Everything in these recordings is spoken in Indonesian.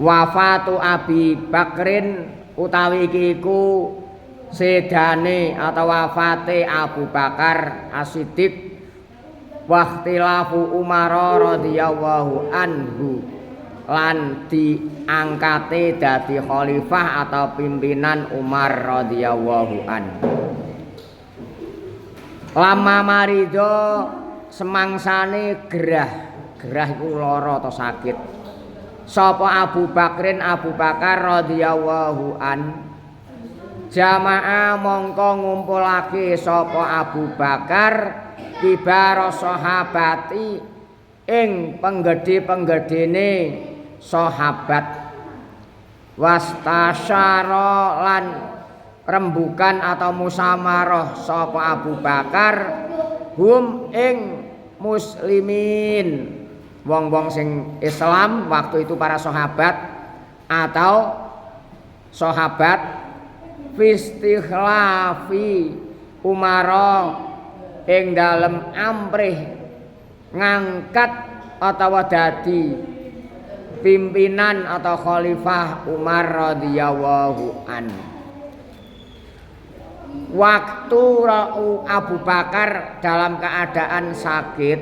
wafatu Abi Bakrin utawi iki iku sedane atau wafate Abu Bakar As-Siddiq waqtilafu Umar radhiyallahu anhu lan diangkate dadi khalifah atau pimpinan Umar radhiyallahu anhu. Lama marido semangsane gerah iku lara atau sakit. Sapa Abu Bakrin Abu Bakar radhiyallahu an jamaah mongko ngumpulake sapa Abu Bakar kibar sahabati ing penggede-penggedene sahabat wastasyara lan rembukan atau musamarah sapa Abu Bakar hum ing muslimin wong-wong sing Islam waktu itu para sahabat atau sahabat fistikhlafi Umara ing dalem amrih ngangkat atau dadi pimpinan atau khalifah Umar radhiyallahu anhu. Waktu Abu Bakar dalam keadaan sakit,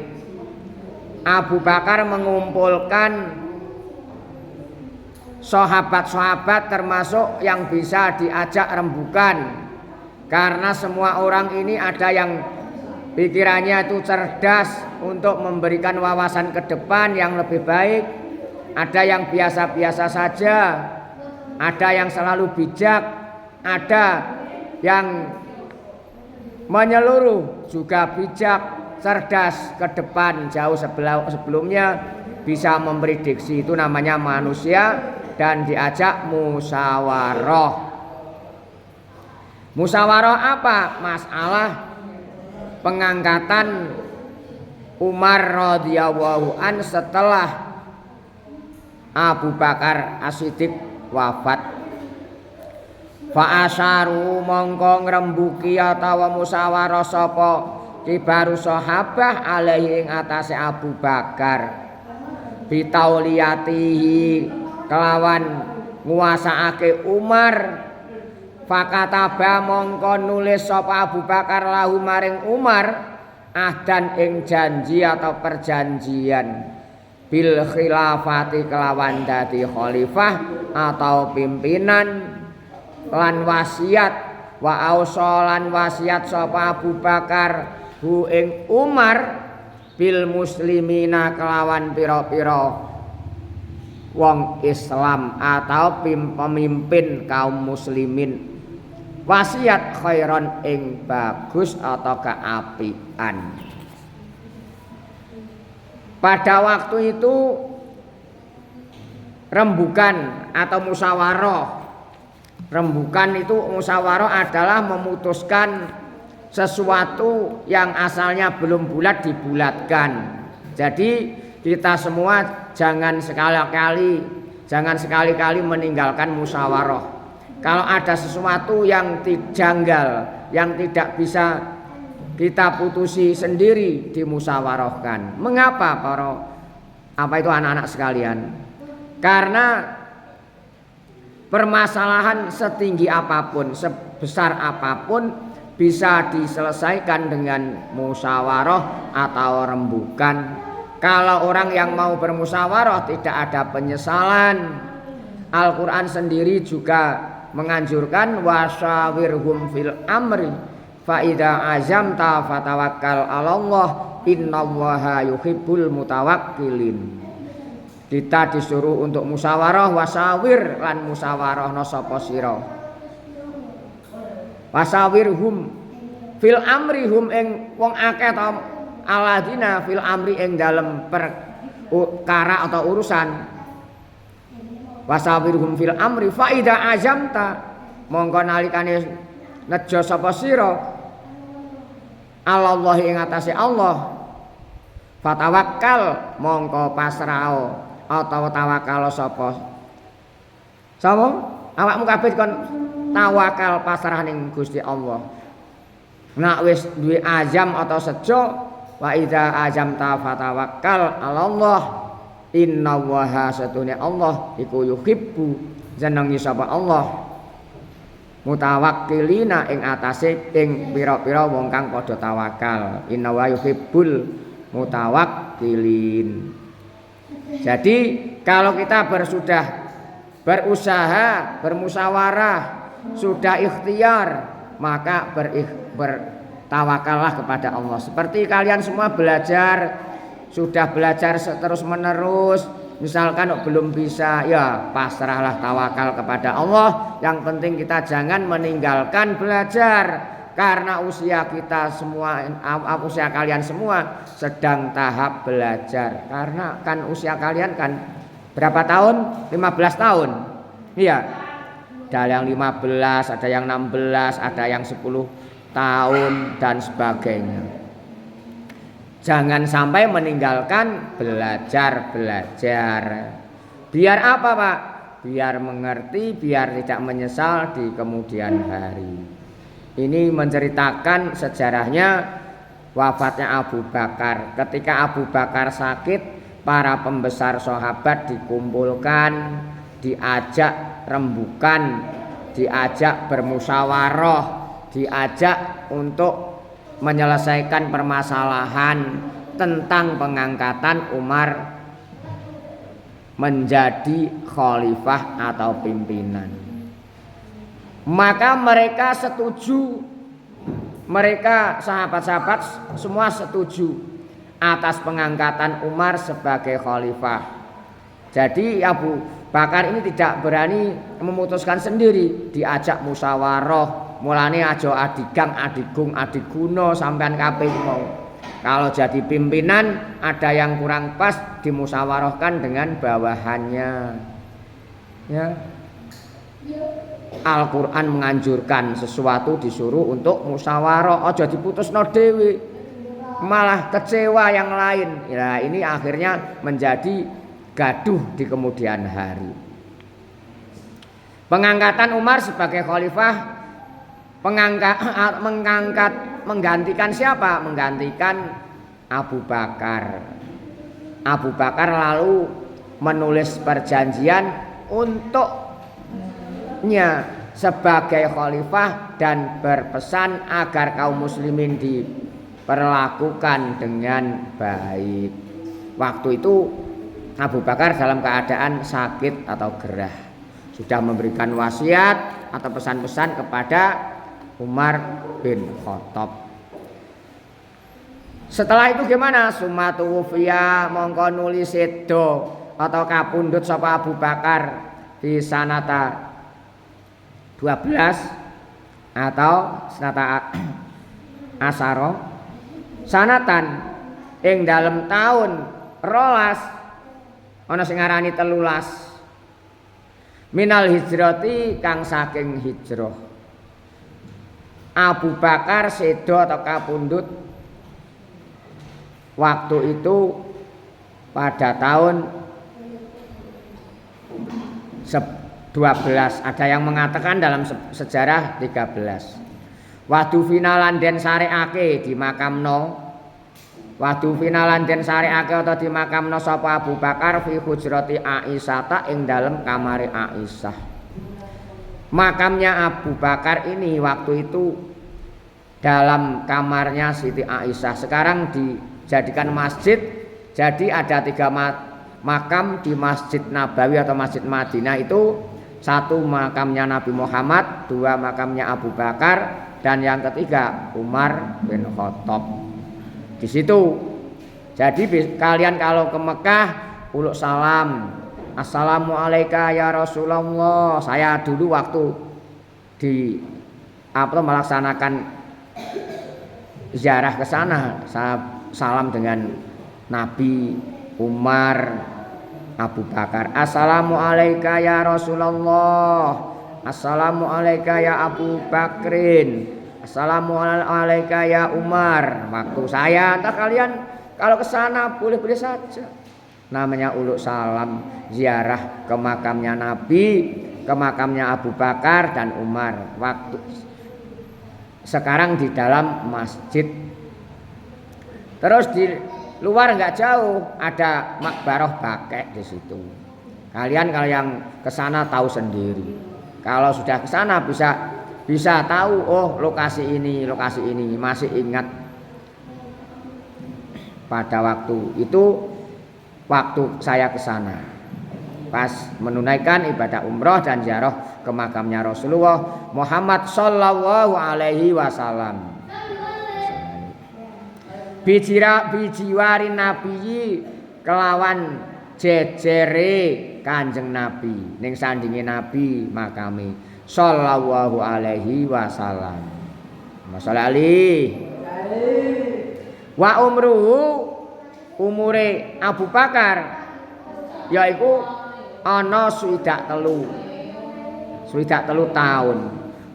Abu Bakar mengumpulkan sahabat-sahabat termasuk yang bisa diajak rembukan, karena semua orang ini ada yang pikirannya itu cerdas untuk memberikan wawasan ke depan yang lebih baik, ada yang biasa-biasa saja, ada yang selalu bijak, ada yang menyeluruh juga bijak, cerdas ke depan jauh sebelumnya bisa memprediksi. Itu namanya manusia dan diajak musyawarah. Musyawarah apa? Masalah pengangkatan Umar radhiyallahu an setelah Abu Bakar As-Siddiq wafat. Fa asyaru mongko ngrembuki atawa musyawarah sapa kibaru sahabah alaihi ing atase Abu Bakar bitauliyatihi kelawan nguasaake Umar. Fakataba mongko nulis sapa Abu Bakar lahu maring Umar ahdan ing janji atau perjanjian bil khilafati kelawan dadi khalifah atau pimpinan lan wasiat wa ausolan wasiat sapa Abu Bakar hu ing Umar bil muslimina kelawan pira-pira wong Islam atau pemimpin kaum muslimin wasiat khairon ing bagus atau keapian. Pada waktu itu rembukan atau musyawarah. Rembukan itu musyawarah adalah memutuskan sesuatu yang asalnya belum bulat dibulatkan. Jadi kita semua jangan sekali-kali meninggalkan musyawarah. Kalau ada sesuatu yang janggal, yang tidak bisa kita putusi sendiri, dimusyawarahkan. Mengapa itu anak-anak sekalian? Karena permasalahan setinggi apapun, sebesar apapun bisa diselesaikan dengan musyawarah atau rembukan. Kalau orang yang mau bermusyawarah tidak ada penyesalan. Al-Quran sendiri juga menganjurkan wasyawirhum fil amri fa idza azamta fatawakkal 'alallah innallaha yuhibbul mutawakkilin. Kita disuruh untuk musyawarah, wasawir lan musyawarah no sapa sira. Wasawirhum fil amri hum ing wong akeh ta aladina fil amri ing dalem perkara atau urusan. Wasawirhum fil amri fa idza azamta mongko nalikane nejo sapa sira Allah ing atase Allah fatawakkal mongko pasrah atau tawakal sapa awakmu kabeh kon tawakal pasrah ning Gusti Allah. Nek wis duwe azam atau sejo wa idza azamta fatawakkal 'alallah Inna waha satune Allah iku yuhibbu jenengi sapa Allah mutawakkilina ing atase ing pira-pira wong kang padha tawakal. Inna wa yuhibbul mutawakkilin. Jadi kalau kita sudah berusaha, bermusyawarah, sudah ikhtiar, maka bertawakallah kepada Allah. Seperti kalian semua sudah belajar terus menerus, misalkan belum bisa, ya pasrahlah, tawakal kepada Allah. Yang penting kita jangan meninggalkan belajar, karena usia kita semua, usia kalian semua sedang tahap belajar. Karena kan usia kalian kan berapa tahun? 15 tahun. Iya. Ada yang 15, ada yang 16, ada yang 10 tahun dan sebagainya. Jangan sampai meninggalkan belajar. Biar apa, Pak? Biar mengerti, biar tidak menyesal di kemudian hari. Ini menceritakan sejarahnya wafatnya Abu Bakar. Ketika Abu Bakar sakit, para pembesar sahabat dikumpulkan, diajak rembukan, diajak bermusyawarah, diajak untuk menyelesaikan permasalahan tentang pengangkatan Umar menjadi khalifah atau pimpinan. Maka mereka setuju, mereka sahabat-sahabat semua setuju atas pengangkatan Umar sebagai khalifah. Jadi Abu Bakar ini tidak berani memutuskan sendiri, diajak musyawarah. Mulane aja adigang, adigung, adiguno sampean kabeh mau. Kalau jadi pimpinan ada yang kurang pas dimusyawarahkan dengan bawahannya. Ya. Al-Qur'an menganjurkan sesuatu disuruh untuk musyawarah, aja diputusno dhewe. Malah kecewa yang lain. Ya, ini akhirnya menjadi gaduh di kemudian hari. Pengangkatan Umar sebagai khalifah, menggantikan siapa? Menggantikan Abu Bakar. Abu Bakar lalu menulis perjanjian untuknya sebagai khalifah dan berpesan agar kaum muslimin diperlakukan dengan baik. Waktu itu Abu Bakar dalam keadaan sakit atau gerah, sudah memberikan wasiat atau pesan-pesan kepada Umar bin Khattab. Setelah itu gimana? Sumatu wufiya mongko nuli sedo atau kapundhut sapa Abu Bakar di sanata 12 atau sanata asaro sanatan ing dalem taun 12 ana sing ngarani 13 minal hijrati kang saking hijrah. Abu Bakar sedo atau kapundhut waktu itu pada tahun 12. Ada yang mengatakan dalam sejarah 13. Wadu finalan den sareake di makamno. Wadu finalan den sareake atau di makamno sapa Abu Bakar fi hujrati Aisyah ing dalem kamare Aisyah. Makamnya Abu Bakar ini waktu itu dalam kamarnya Siti Aisyah. Sekarang dijadikan masjid. Jadi ada 3 makam di Masjid Nabawi atau Masjid Madinah itu. 1 makamnya Nabi Muhammad, 2 makamnya Abu Bakar, dan yang ketiga Umar bin Khattab. Di situ. Jadi kalian kalau ke Mekah uluk salam, Assalamualaikum ya Rasulullah. Saya dulu waktu melaksanakan ziarah ke sana, saya salam dengan Nabi, Umar, Abu Bakar. Assalamualaikum ya Rasulullah. Assalamualaikum ya Abu Bakrin. Assalamualaikum ya Umar. Waktu saya, entah kalian kalau ke sana boleh-boleh saja. Namanya uluk salam, ziarah ke makamnya Nabi, ke makamnya Abu Bakar dan Umar. Waktu sekarang di dalam masjid. Terus luar nggak jauh, ada Makbarah Bakek di situ. Kalian kalau yang ke sana tahu sendiri. Kalau sudah ke sana bisa tahu, oh lokasi ini masih ingat pada waktu itu, waktu saya ke sana pas menunaikan ibadah umroh dan ziarah ke makamnya Rasulullah Muhammad sallallahu alaihi wasallam. Bijiwari Nabi kelawan jejere Kanjeng Nabi ning sandinge Nabi makame sallallahu alaihi wasallam. Masalah ali wa umure Abu Bakar yaiku ana swidak telu tahun.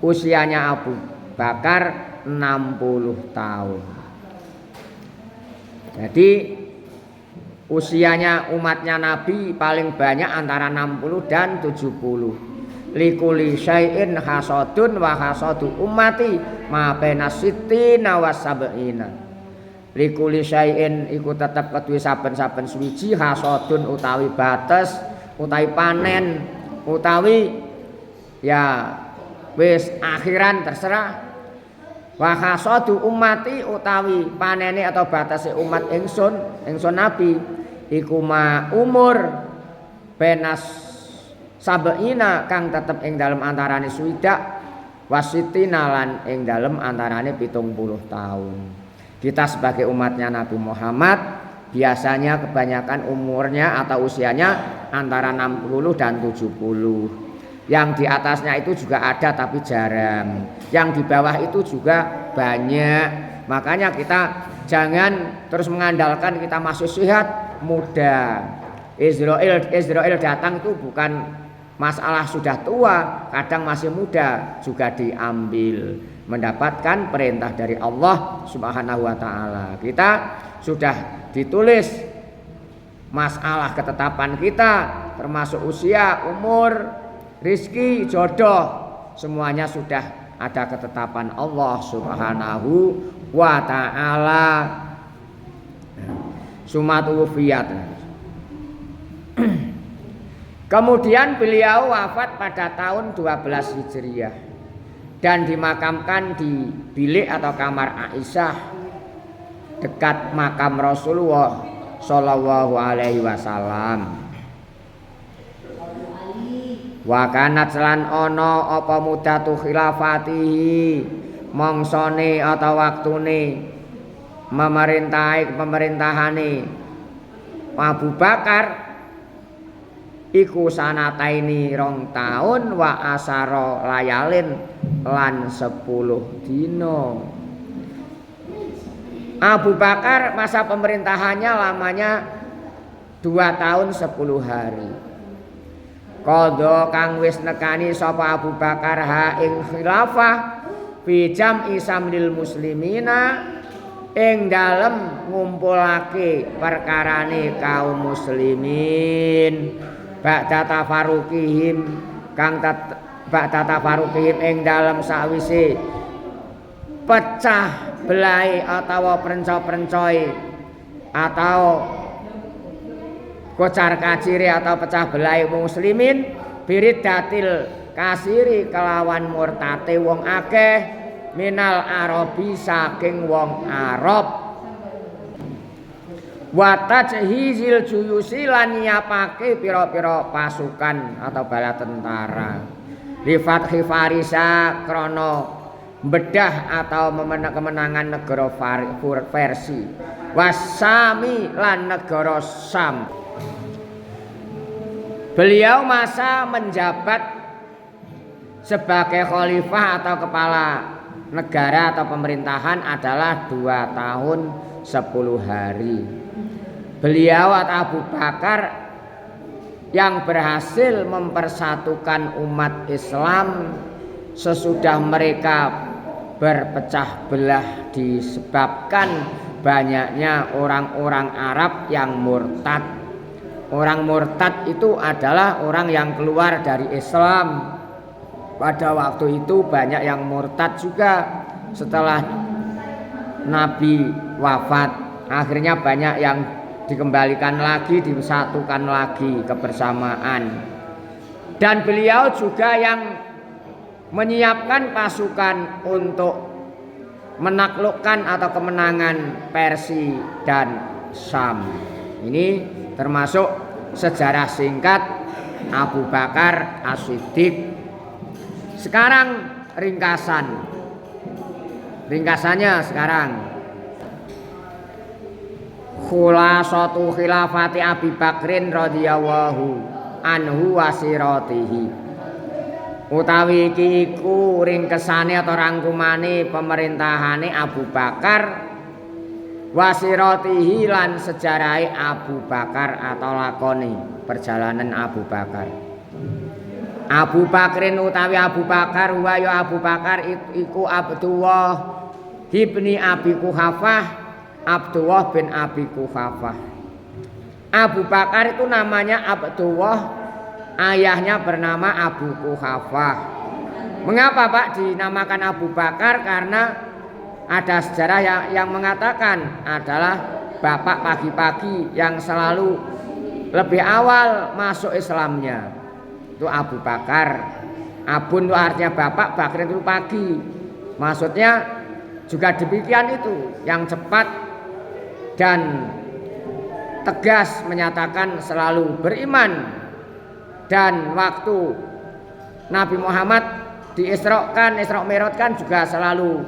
Usianya Abu Bakar 60 tahun. Jadi usianya umatnya Nabi paling banyak antara 60 dan 70. Likuli syai'in hasadun wa hasadu ummati ma baina sittina wa sab'ina. Likuli syai'in iku tetep kedue saben-saben suwiji hasadun utawi bates utawi panen utawi ya wis akhiran terserah. Wa hasadu ummati utawi panene atau batase umat ingsun Nabi iku ma umur benas sabeina kang tetep ing dalem antarane swidak wasitina lan ing dalem antarane 70 tahun. Kita sebagai umatnya Nabi Muhammad biasanya kebanyakan umurnya atau usianya antara 60 dan 70. Yang di atasnya itu juga ada tapi jarang. Yang di bawah itu juga banyak. Makanya kita jangan terus mengandalkan kita masih sehat, muda. Israel datang itu bukan masalah sudah tua, kadang masih muda juga diambil. Mendapatkan perintah dari Allah Subhanahu wa taala. Kita sudah ditulis masalah ketetapan kita termasuk usia, umur, rizki, jodoh, semuanya sudah ada ketetapan Allah Subhanahu wa ta'ala. Sumatu wufiyat. Kemudian beliau wafat pada tahun 12 Hijriah dan dimakamkan di bilik atau kamar Aisyah dekat makam Rasulullah sallallahu alaihi wasallam. Wa kanat lan ana apa mudatu khilafatihi mongsone atau waktune pemerintahane Abu Bakar iku sanataini 2 tahun wa asara layalin lan 10 dina. Abu Bakar masa pemerintahannya lamanya 2 tahun 10 hari. Qadha kang wis nekani sapa Abu Bakar ha ing khilafah fi jam'i samlil muslimina ing dalem ngumpulake perkarane kaum muslimin ba'da tafarruqihim ing dalem sawise pecah belah atau perenco-perencoe atau kocar kaciri atau pecah belah muslimin biridatil kasiri kelawan murtate wong akeh minal arabi saking wong Arab wa tajhizil juyusi lan nyiapake pira-pira pasukan atau bala tentara li fathi farisa krana bedah atau kemenangan negara Persia wasami lan negara Sam. Beliau masa menjabat sebagai khalifah atau kepala negara atau pemerintahan adalah 2 tahun 10 hari. Beliau atau Abu Bakar yang berhasil mempersatukan umat Islam sesudah mereka berpecah belah disebabkan banyaknya orang-orang Arab yang murtad. Orang murtad itu adalah orang yang keluar dari Islam. Pada waktu itu banyak yang murtad juga setelah Nabi wafat. Akhirnya banyak yang dikembalikan lagi, disatukan lagi kebersamaan. Dan beliau juga yang menyiapkan pasukan untuk menaklukkan atau kemenangan Persia dan Syam. Ini termasuk sejarah singkat Abu Bakar As-Siddiq. Sekarang ringkasannya sekarang. Khulasatu khilafati Abi Bakrin radhiyallahu anhu wasiratihi. Utawi iki iku ringkesane atau rangkumane pemerintahane Abu Bakar, wasiratihi lan sejarahe Abu Bakar atau lakoni perjalanan Abu Bakar. Abu Bakrin utawi Abu Bakar wa ya Abu Bakar iku Abdullah ibni Abi Quhafah, Abdullah bin Abi Quhafah. Abu Bakar itu namanya Abdullah, ayahnya bernama Abu Quhafah. Mengapa Pak dinamakan Abu Bakar? Karena ada sejarah yang mengatakan adalah bapak pagi-pagi yang selalu lebih awal masuk Islamnya. Itu Abu Bakar. Abun itu artinya bapak, Bakar itu pagi. Maksudnya juga demikian itu, yang cepat dan tegas menyatakan selalu beriman. Dan waktu Nabi Muhammad Isra Mi'raj juga selalu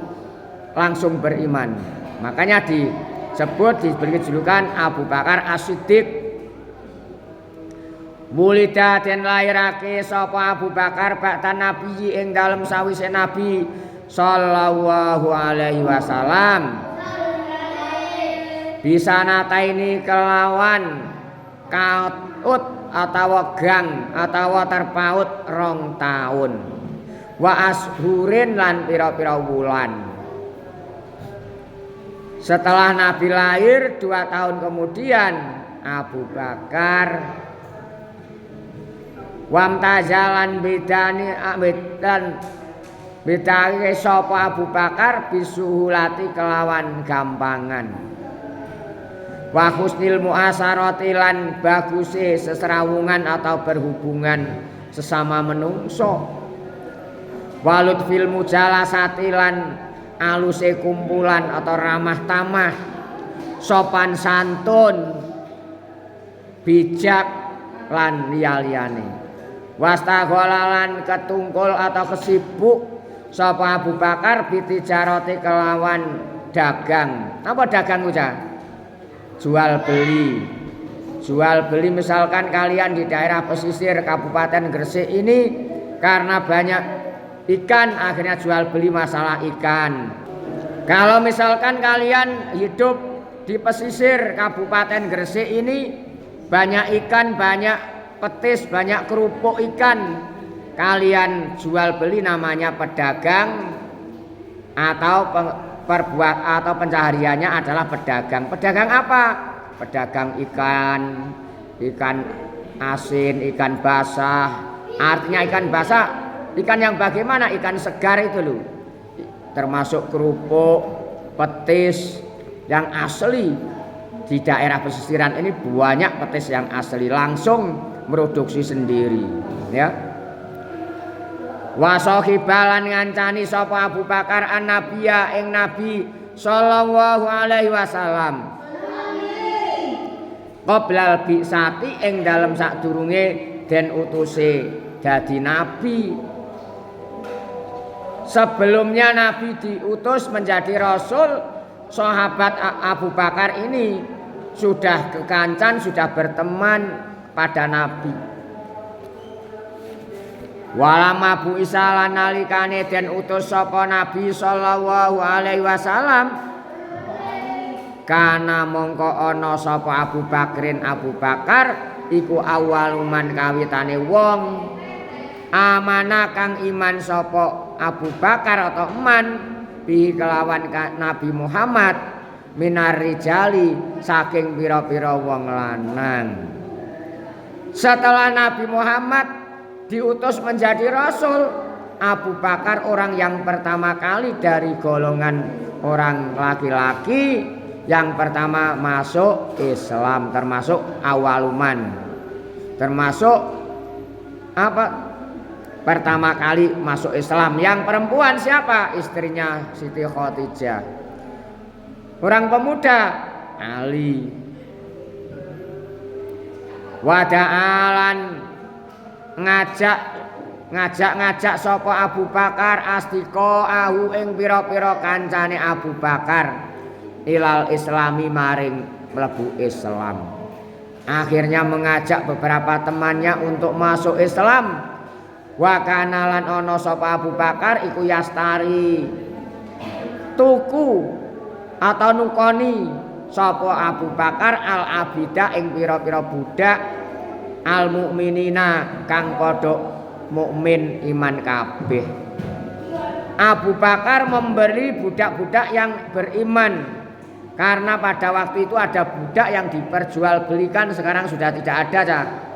langsung beriman. Makanya disebut, diberi julukan Abu Bakar As-Siddiq. Wulida den lairake sapa Abu Bakar ba'da Nabi ing dalem sawise Nabi sallallahu alaihi wasallam. Bisa nataini kelawan kaut atau gang atau terpaut 2 tahun. Wa ashurin lan pira-pira wulan. Setelah Nabi lahir 2 tahun kemudian Abu Bakar wamtazalan bedane sapa Abu Bakar bisuhulati kelawan gampangan. Wa husnil muasarati lan baguse seserawungan atau berhubungan sesama menungso. Walut fil mujalasati lan aluse kumpulan atau ramah tamah, sopan santun, bijak lan liya-liyane. Wastagholalan ketungkul atau kesibuk sapa Abu Bakar bitijarati kelawan dagang. Apa dagang ucap? Jual beli misalkan kalian di daerah pesisir Kabupaten Gresik ini karena banyak ikan akhirnya jual beli masalah ikan. Kalau misalkan kalian hidup di pesisir Kabupaten Gresik ini banyak ikan, banyak petis, banyak kerupuk ikan, kalian jual beli namanya pedagang atau atau pencahariannya adalah pedagang. Pedagang apa? Pedagang ikan asin, ikan basah. Artinya ikan basah, ikan yang bagaimana? Ikan segar itu loh. Termasuk kerupuk, petis yang asli. Di daerah pesisiran ini banyak petis yang asli, langsung produksi sendiri, ya. Wa sahibalan ngancani sapa Abu Bakar an-nabiyya ing Nabi sallallahu alaihi wasallam. Qoblal bi'sati ing dalem sadurunge den utuse dadi nabi. Sebelumnya Nabi diutus menjadi rasul, sahabat Abu Bakar ini sudah kekancan, sudah berteman pada Nabi. Walama bu Isa lan nalikane den utus sapa Nabi sallallahu alaihi wasallam, kana mongko ana sapa Abu Bakar iku awaluman kawitane wong amanah kang iman sapa Abu Bakar atau iman bi kelawan Nabi Muhammad minar rijali saking pira-pira wong lanang. Setelah Nabi Muhammad diutus menjadi rasul, Abu Bakar orang yang pertama kali dari golongan orang laki-laki Yang pertama masuk Islam, termasuk awaluman, termasuk apa? Pertama kali masuk Islam. Yang perempuan siapa? Istrinya Siti Khadijah. Orang pemuda Ali. Wada'alan ngajak sapa Abu Bakar astika ahu ing pira-pira kancane Abu Bakar ilal islami maring mlebu Islam. Akhirnya mengajak beberapa temannya untuk masuk Islam. Wa kana lan ana sapa Abu Bakar iku yastari tuku atau nukoni sapa Abu Bakar al abida ing pira-pira budak al mukminina kang padha mukmin iman kabeh. Abu Bakar memberi budak-budak yang beriman, karena pada waktu itu ada budak yang diperjualbelikan, sekarang sudah tidak ada.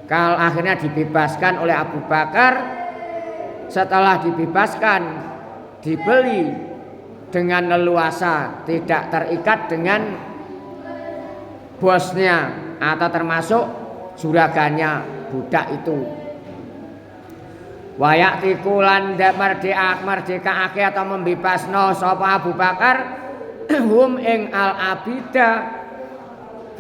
Kalau akhirnya dibebaskan oleh Abu Bakar, setelah dibebaskan dibeli dengan leluasa, tidak terikat dengan bosnya atau termasuk juragannya budak itu. Wayak tikulan merdekaake atau membebasno sapa Abu Bakar hum ing al abida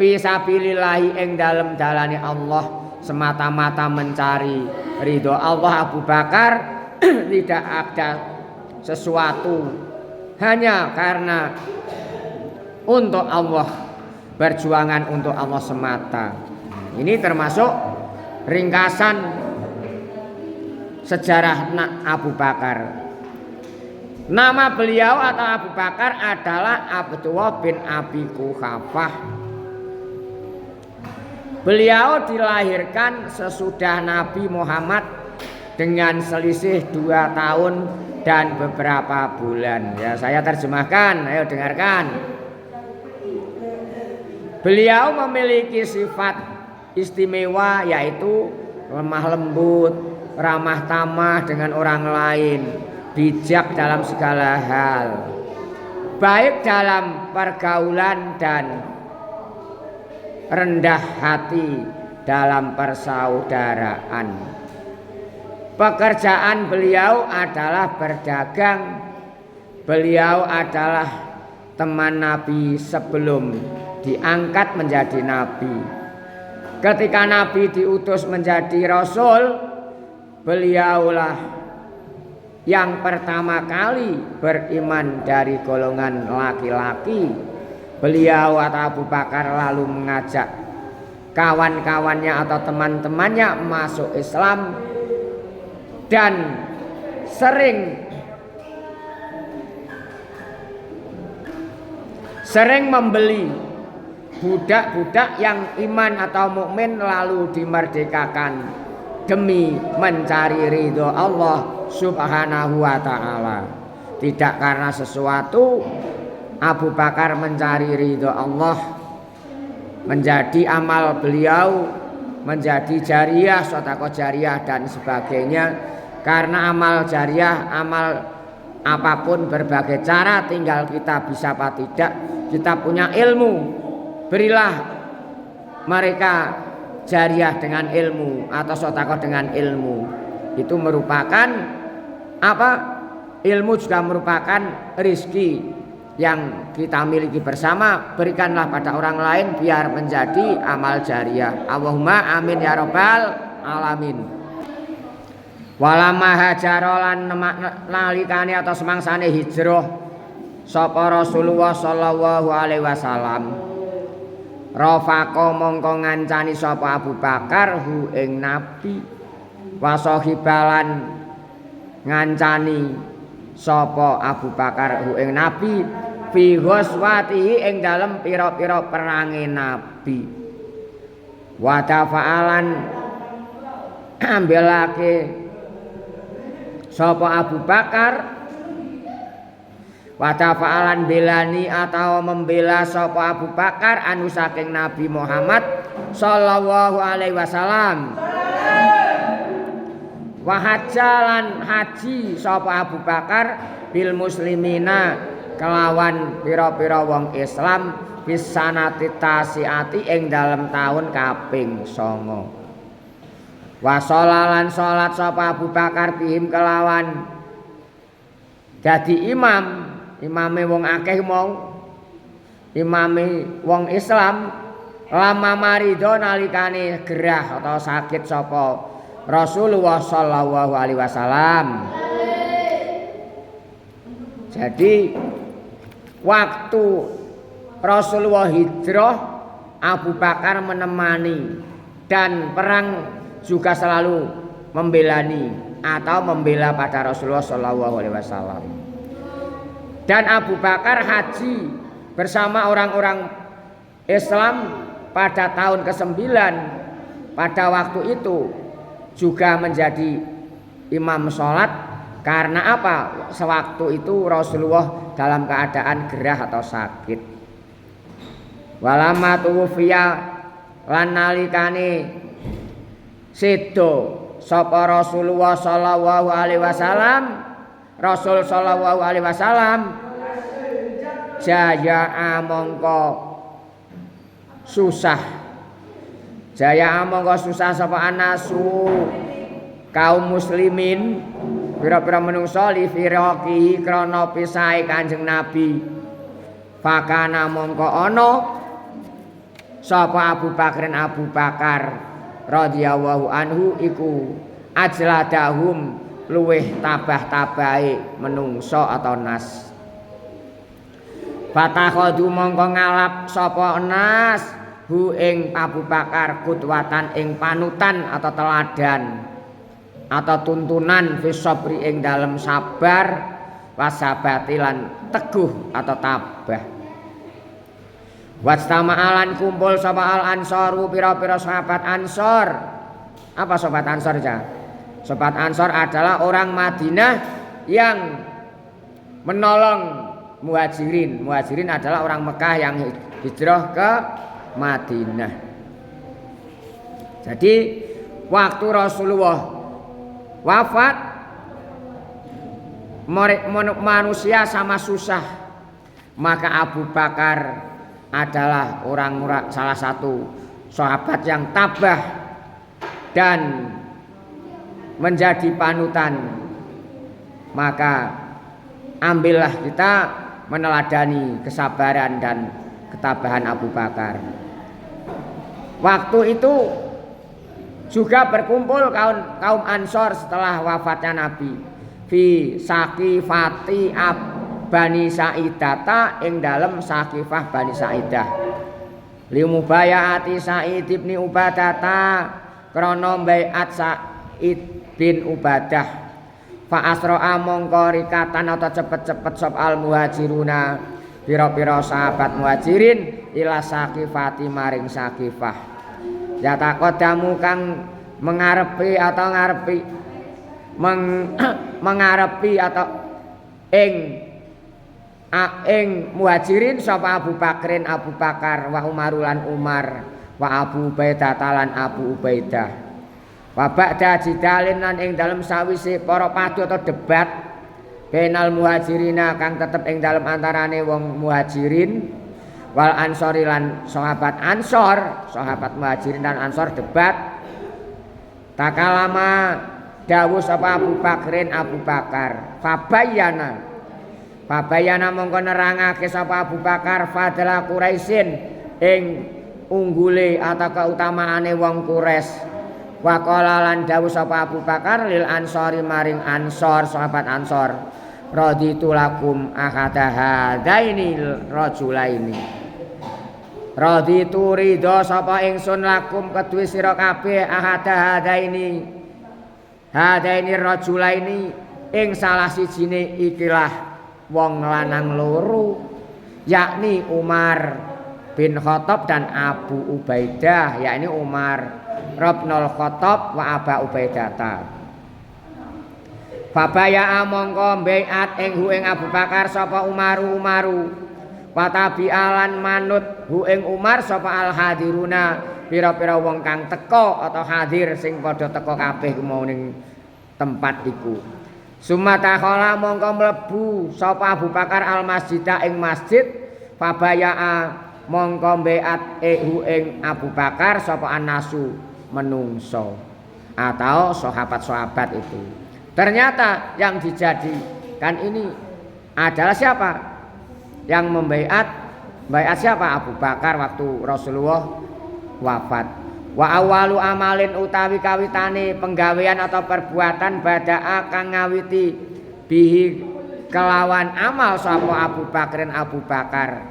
fi sabilillah ing dalem dalane Allah, semata-mata mencari ridho Allah. Abu Bakar tidak ada sesuatu, hanya karena untuk Allah, berjuangan untuk Allah semata. Ini termasuk ringkasan sejarah Abu Bakar. Nama beliau atau Abu Bakar adalah Abdullah bin Abi Quhafah. Beliau dilahirkan sesudah Nabi Muhammad dengan selisih 2 tahun dan beberapa bulan. Ya, saya terjemahkan, ayo dengarkan. Beliau memiliki sifat istimewa, yaitu lemah lembut, ramah tamah dengan orang lain, bijak dalam segala hal, baik dalam pergaulan dan rendah hati dalam persaudaraan. Pekerjaan beliau adalah berdagang. Beliau adalah teman Nabi sebelum diangkat menjadi Nabi. Ketika Nabi diutus menjadi Rasul, beliaulah yang pertama kali beriman dari golongan laki-laki. Beliau atau Abu Bakar lalu mengajak kawan-kawannya atau teman-temannya masuk Islam dan sering membeli budak-budak yang iman atau mukmin lalu dimerdekakan demi mencari ridho Allah Subhanahu wa ta'ala. Tidak karena sesuatu, Abu Bakar mencari ridho Allah, menjadi amal beliau menjadi jariyah, sedekah jariyah dan sebagainya. Karena amal jariyah, amal apapun berbagai cara, tinggal kita bisa apa tidak. Kita punya ilmu, berilah mereka jariyah dengan ilmu atau sedekah dengan ilmu. Itu merupakan apa? Ilmu juga merupakan rizki yang kita miliki bersama. Berikanlah pada orang lain biar menjadi amal jariyah. Allahumma amin ya rabbal alamin. Walama hajarolan nalikane atau semangsane hijrah sapa Rasulullah sallallahu alaihi wasallam, rafaqo mongko ngancani sapa Abu Bakar hu ing Nabi, wasahibalan ngancani sapa Abu Bakar hu ing Nabi fi ghuswatihi ing dalem pira-pira perange Nabi. Wa tafa'alan ambelake sapa Abu Bakar wa tafa'alan belani atau membela sapa Abu Bakar anu saking Nabi Muhammad sallallahu alaihi wasallam. Wa hajjalan haji sapa Abu Bakar bil muslimina kelawan pira-pira wong Islam bisanati tasiati ing dalem taun kaping 9. Wa sholalan salat sapa Abu Bakar bihim kelawan dadi imame wong akeh imame wong Islam lama marido nalikane gerah atau sakit sapa Rasulullah sallallahu alaihi wasallam. Jadi waktu Rasulullah hijrah, Abu Bakar menemani dan perang juga selalu membelani atau membela pada Rasulullah sallallahu alaihi wasallam. Dan Abu Bakar haji bersama orang-orang Islam pada tahun ke-9. Pada waktu itu juga menjadi imam sholat. Karena apa? Sewaktu itu Rasulullah dalam keadaan gerah atau sakit. Walama tuwfiya lan nalikane sedo sapa Rasulullah sallallahu alaihi wasallam, Rasul sallallahu alaihi wasallam jaya mongko susah. Jaya mongko susah sapa anasu kaum muslimin pira-pira menungso li firaqi krana pisahe Kanjeng Nabi. Fakana mongko ana sapa Abu Bakar radhiyallahu anhu iku ajladahum luweh tabah-tabahe menungso atau nas. Fatakhadu mongko ngalap sapa nas hu ing Abu Bakar kudwatan ing panutan atau teladan atau tuntunan fi sabri ing dalem sabar wasabati lan teguh atau tabah. Wastama'alan kumpul sapa al ansaru pira-pira sahabat Ansor. Apa sahabat Ansor ya? Sahabat Ansor adalah orang Madinah yang menolong Muhajirin. Muhajirin adalah orang Mekah yang hijrah ke Madinah. Jadi waktu Rasulullah wafat, manusia sama susah, maka Abu Bakar adalah salah satu sahabat yang tabah dan menjadi panutan. Maka ambillah kita meneladani kesabaran dan ketabahan Abu Bakar. Waktu itu juga berkumpul kaum Ansor setelah wafatnya Nabi fi Saqifati Bani Sa'idata ing dalem Saqifah Bani Sa'idah li mubayaati Sa'id bin Ubadata krana baiat Sa'id bin Ubadah fa asra'a mongko rikatan atau cepet-cepet sop al muhajiruna pira-pira sahabat muhajirin ila Saqifati maring Saqifah yataqaddamu kang mengarepi atau mengarepi atau ing muhajirin sapa Abu Bakar wa Umarulan Umar wa Abu Ubaidah talan Abu Ubaidah wa ba'da jidalin lan ing dalem sawise para padu atau debat benal muhajirina kang tetep ing dalem antarane wong muhajirin wal ansori lan sahabat Ansor, sahabat muhajirin dan Ansor debat takalama dawuh sapa Abu Bakar Fabayana mongko nerangake sapa Abu Bakar fadla Quraisyin ing unggule atau keutamaane wong Quraisy. Wa qala lan dawuh sapa Abu Bakar lil Ansori maring Ansor sahabat Ansor raditu lakum ahada hadaini rajulaini. Raditu ridho sapa ingsun lakum kedue sira kabeh ahada hadaini rajulaini ing salah sijine ikilah wong lanang loro yakni Umar bin Khattab dan Abu Ubaidah yakni Umar Rabnul Khattab wa Aba Ubaidata. Fabaya mongko baiat ing Abu Bakar sapa Umaru watabialan manut hu ing Umar sapa al hadiruna pira-pira wong kang teka atau hadir sing padha teka kabeh mau ning tempat iku. Sumatakhala mongko mlebu sapa Abu Bakar al masjidah ing masjid fabayaa mongko beat ing Abu Bakar sapa anasu menungso atau sahabat-sahabat itu. Ternyata yang dijadikan ini adalah siapa? Yang membaiat siapa? Abu Bakar waktu Rasulullah wafat. Wa awalu amalin utawi kawitane penggawean atau perbuatan badaa kang ngawiti bihi kelawan amal sapa Abu Bakar.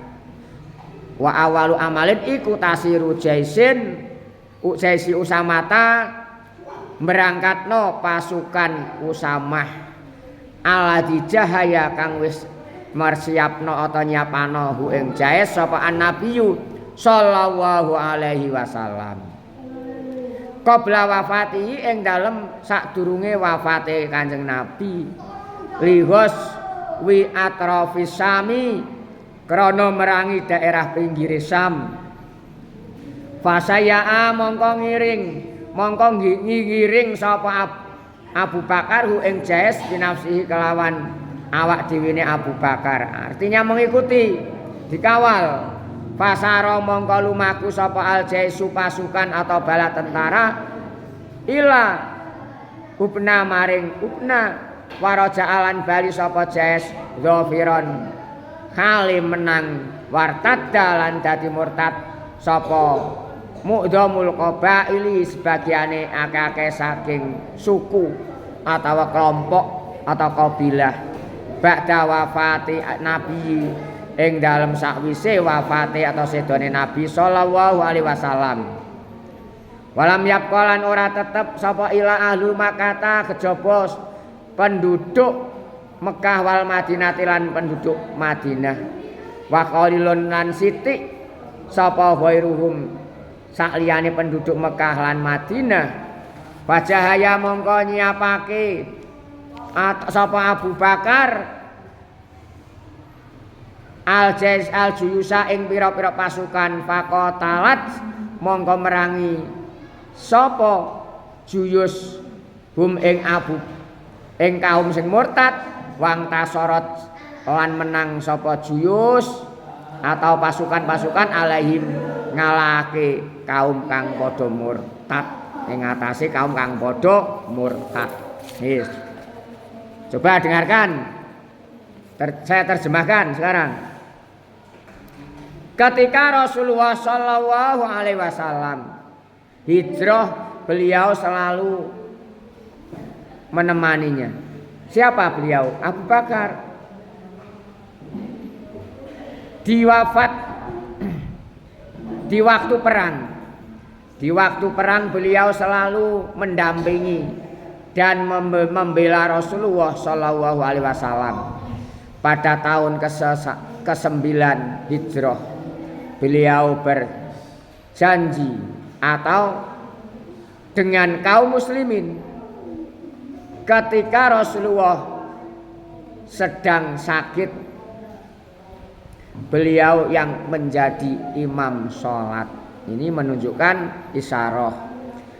Wa awalu amalin iku tasiru Jaisi Usamata berangkatno pasukan Usamah alladzi jahaya kang wis mersiapno atau nyapano hu ing Jais sapa an-nabiyyu sallallahu alaihi wasallam. Qabla wafati ing dalem sadurunge wafate Kanjeng Nabi lihos wi atrafis Sami krana merangi daerah pinggir Sam. Fasaya mongko ngiring sapa Abu Bakar hu ing Jais binafsihi kelawan awak dhewe Abu Bakar. Artinya mengikuti, dikawal. Fasaro mongko lumaku sapa al-Jaisu pasukan atau bala tentara ila ubna maring ubna waraja'alan bali sapa Jais dhafiron kali menang wartadda lan dadi murtad sapa mu'dhamul qabaili sebagiane akeh-akeh saking suku atau kelompok atau kabilah ba'da wafati Nabi ing dalem sakwise wafate atau sedone Nabi sallallahu alaihi wasallam. Walam yaqalan ora tetep sapa ila ahlu Makkah kejaba penduduk Mekah wal Madinah lan penduduk Madinah. Wa qalilun lan sithik sapa ghairuhum sakliyane penduduk Mekah lan Madinah. Wajahaya mongko nyiapake sapa Abu Bakar al-Jais al-Juyusa ing pira-pira pasukan faqatalat mongko merangi sapa Juyus hum ing kaum sing murtad wang tasorot lan menang sapa Juyus atau pasukan-pasukan alaihim ngalahake kaum kang padha murtad ing atase kaum kang padha murtad. Yes. Coba dengarkan. Saya terjemahkan sekarang. Ketika Rasulullah Shallallahu Alaihi Wasallam hijrah, beliau selalu menemaninya. Siapa beliau? Abu Bakar. Di waktu perang beliau selalu mendampingi dan membela Rasulullah Shallallahu Alaihi Wasallam. Pada tahun ke-9 hijrah beliau berjanji atau dengan kaum muslimin ketika Rasulullah sedang sakit, beliau yang menjadi imam sholat. Ini menunjukkan isyarah,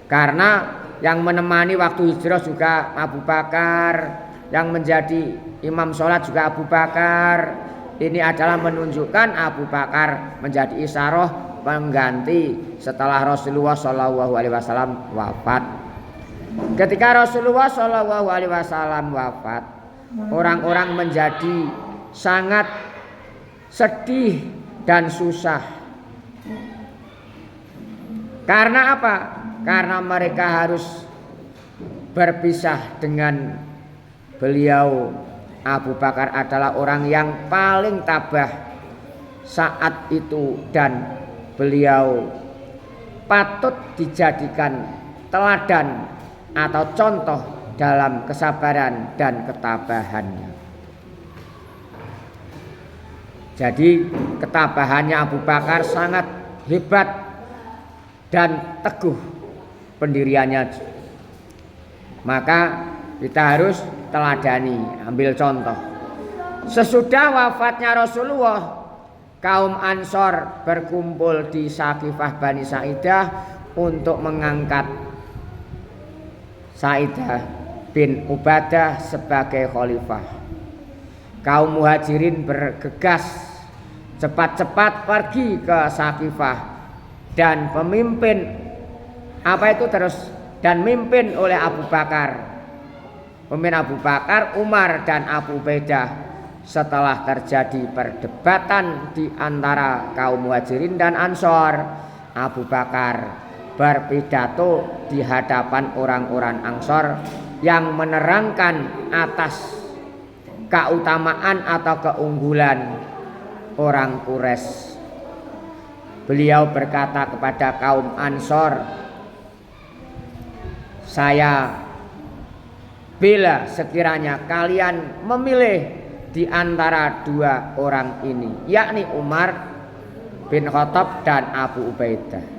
karena yang menemani waktu hijrah juga Abu Bakar, yang menjadi imam sholat juga Abu Bakar. Ini adalah menunjukkan Abu Bakar menjadi isyarah pengganti setelah Rasulullah Shallallahu Alaihi Wasallam wafat. Ketika Rasulullah Shallallahu Alaihi Wasallam wafat, orang-orang menjadi sangat sedih dan susah. Karena apa? Karena mereka harus berpisah dengan beliau. Abu Bakar adalah orang yang paling tabah saat itu dan beliau patut dijadikan teladan atau contoh dalam kesabaran dan ketabahannya. Jadi ketabahannya Abu Bakar sangat hebat dan teguh pendiriannya. Maka kita harus teladani, ambil contoh. Sesudah wafatnya Rasulullah, kaum Ansor berkumpul di Saqifah Bani Sa'idah untuk mengangkat Sa'idah bin Ubadah sebagai khalifah. Kaum Muhajirin bergegas cepat-cepat pergi ke Saqifah dan pemimpin dan mimpin oleh Abu Bakar. Pemimpin Abu Bakar, Umar dan Abu Ubaidah. Setelah terjadi perdebatan di antara kaum Muhajirin dan Ansor, Abu Bakar berpidato di hadapan orang-orang Ansor yang menerangkan atas keutamaan atau keunggulan orang Quraisy. Beliau berkata kepada kaum Ansor, saya bila sekiranya kalian memilih di antara dua orang ini, yakni Umar bin Khattab dan Abu Ubaidah.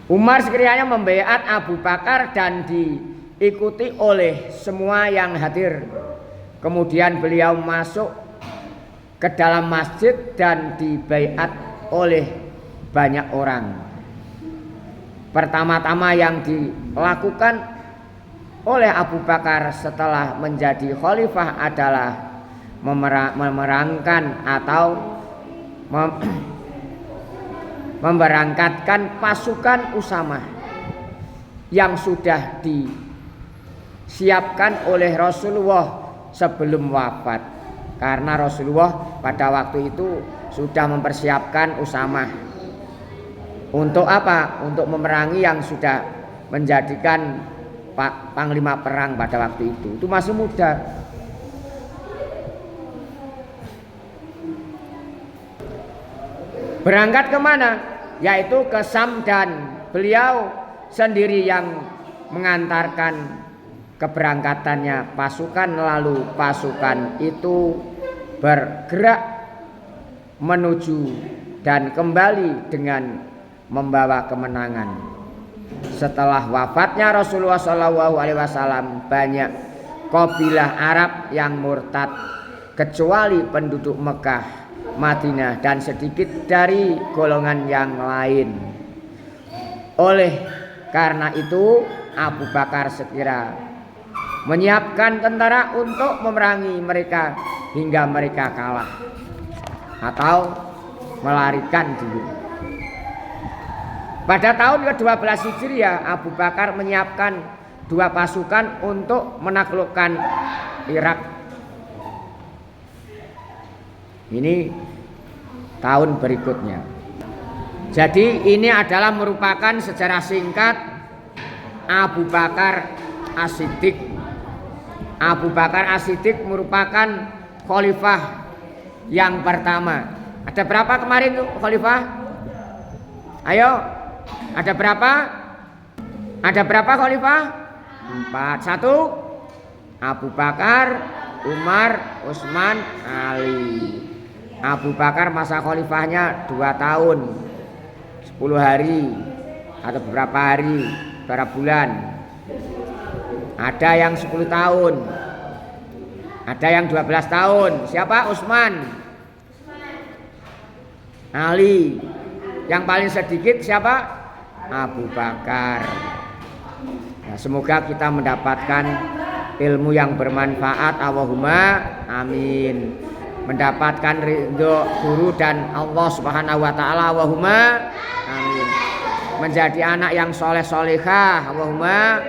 Umar sekiranya membaiat Abu Bakar dan diikuti oleh semua yang hadir. Kemudian beliau masuk ke dalam masjid dan dibaiat oleh banyak orang. Pertama-tama yang dilakukan oleh Abu Bakar setelah menjadi khalifah adalah memerangkan atau memberangkatkan pasukan Usamah yang sudah disiapkan oleh Rasulullah sebelum wafat. Karena Rasulullah pada waktu itu sudah mempersiapkan Usamah. Untuk apa? Untuk memerangi yang sudah menjadikan panglima perang pada waktu itu. Itu masih muda. Berangkat kemana? Yaitu ke Sam, dan beliau sendiri yang mengantarkan keberangkatannya pasukan. Lalu pasukan itu bergerak menuju dan kembali dengan membawa kemenangan. Setelah wafatnya Rasulullah SAW, banyak kabilah Arab yang murtad kecuali penduduk Mekah, Madinah dan sedikit dari golongan yang lain. Oleh karena itu Abu Bakar segera menyiapkan tentara untuk memerangi mereka hingga mereka kalah atau melarikan diri. Pada tahun ke-12 Hijriah, Abu Bakar menyiapkan 2 pasukan untuk menaklukkan Irak. Ini tahun berikutnya. Jadi ini adalah merupakan sejarah singkat Abu Bakar As-Siddiq. Abu Bakar As-Siddiq merupakan khalifah yang pertama. Ada berapa kemarin tuh khalifah? Ayo, ada berapa? Ada berapa khalifah? 4. 1 Abu Bakar, Umar, Utsman, Ali. Abu Bakar masa khalifahnya 2 tahun 10 hari atau beberapa hari, beberapa bulan. Ada yang 10 tahun, ada yang 12 tahun. Siapa? Utsman. Ali. Yang paling sedikit siapa? Abu Bakar. Nah, semoga kita mendapatkan ilmu yang bermanfaat. Allahumma amin. Mendapatkan ridho guru dan Allah Subhanahu wa taala. Allahumma amin. Menjadi anak yang soleh solehah. Allahumma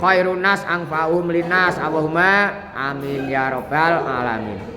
khairun nas anfa'uhum linnas. Allahumma amin ya rabbal alamin.